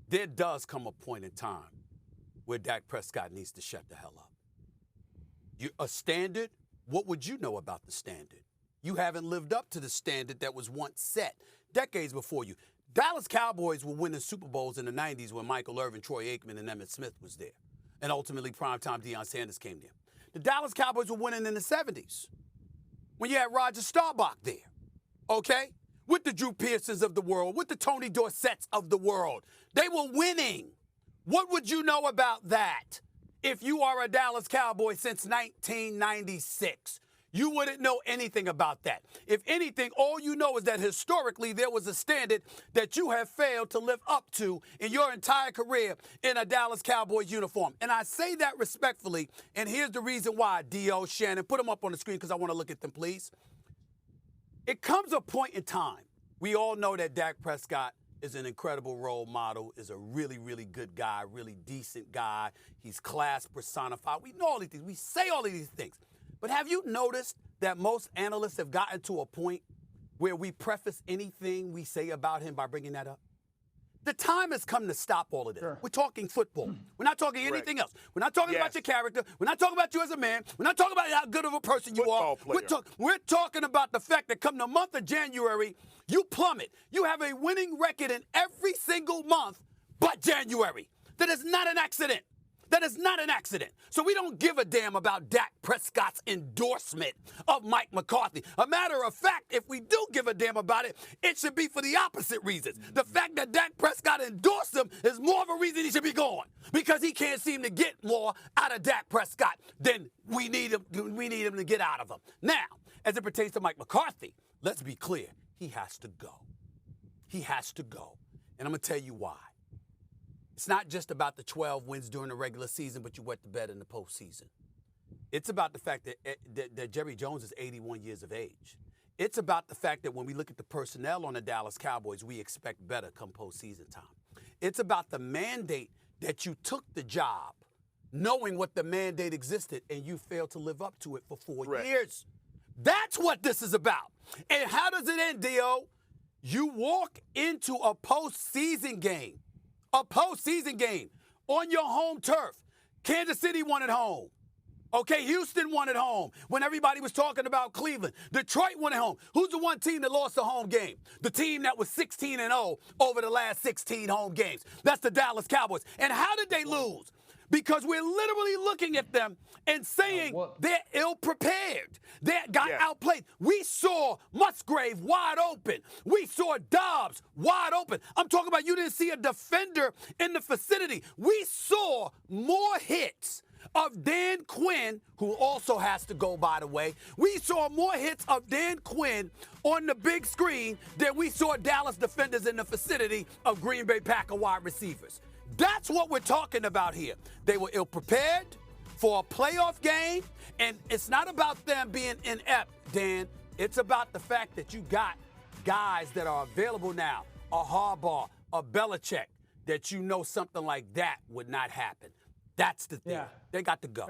there does come a point in time where Dak Prescott needs to shut the hell up. A standard, what would you know about the standard? You haven't lived up to the standard that was once set decades before you. Dallas Cowboys were winning Super Bowls in the 90s when Michael Irvin, Troy Aikman, and Emmitt Smith was there. And ultimately, primetime Deion Sanders came there. The Dallas Cowboys were winning in the 70s when you had Roger Staubach there, okay? With the Drew Pearsons of the world, with the Tony Dorsetts of the world. They were winning. What would you know about that if you are a Dallas Cowboy since 1996? You wouldn't know anything about that. If anything, all you know is that historically there was a standard that you have failed to live up to in your entire career in a Dallas Cowboys uniform. And I say that respectfully, and here's the reason why, D.O., Shannon. Put them up on the screen because I want to look at them, please. It comes a point in time. We all know that Dak Prescott is an incredible role model, is a really, really good guy, really decent guy. He's class personified. We know all these things. We say all of these things. But have you noticed that most analysts have gotten to a point where we preface anything we say about him by bringing that up? The time has come to stop all of this. Sure. We're talking football. We're not talking anything else. We're not talking about your character. We're not talking about you as a man. We're not talking about how good of a person you are. We're talking about the fact that come the month of January, you plummet. You have a winning record in every single month but January. That is not an accident. That is not an accident. So we don't give a damn about Dak Prescott's endorsement of Mike McCarthy. A matter of fact, if we do give a damn about it, it should be for the opposite reasons. The fact that Dak Prescott endorsed him is more of a reason he should be gone because he can't seem to get more out of Dak Prescott than we need him to get out of him. Now, as it pertains to Mike McCarthy, let's be clear. He has to go. He has to go. And I'm going to tell you why. It's not just about the 12 wins during the regular season, but you wet the bed in the postseason. It's about the fact that Jerry Jones is 81 years of age. It's about the fact that when we look at the personnel on the Dallas Cowboys, we expect better come postseason time. It's about the mandate that you took the job, knowing what the mandate existed, and you failed to live up to it for 4 years. That's what this is about. And how does it end, D.O.? You walk into a postseason game. A postseason game on your home turf. Kansas City won at home. Okay, Houston won at home when everybody was talking about Cleveland. Detroit won at home. Who's the one team that lost a home game? The team that was 16-0 over the last 16 home games. That's the Dallas Cowboys. And how did they lose? Because we're literally looking at them and saying they're ill-prepared. They got outplayed. We saw Musgrave wide open. We saw Dobbs wide open. I'm talking about you didn't see a defender in the vicinity. We saw more hits of Dan Quinn, who also has to go, by the way. We saw more hits of Dan Quinn on the big screen than we saw Dallas defenders in the vicinity of Green Bay Packer wide receivers. That's what we're talking about here. They were ill-prepared for a playoff game, and it's not about them being inept, Dan. It's about the fact that you got guys that are available now, a Harbaugh, a Belichick, that you know something like that would not happen. That's the thing. They got to go.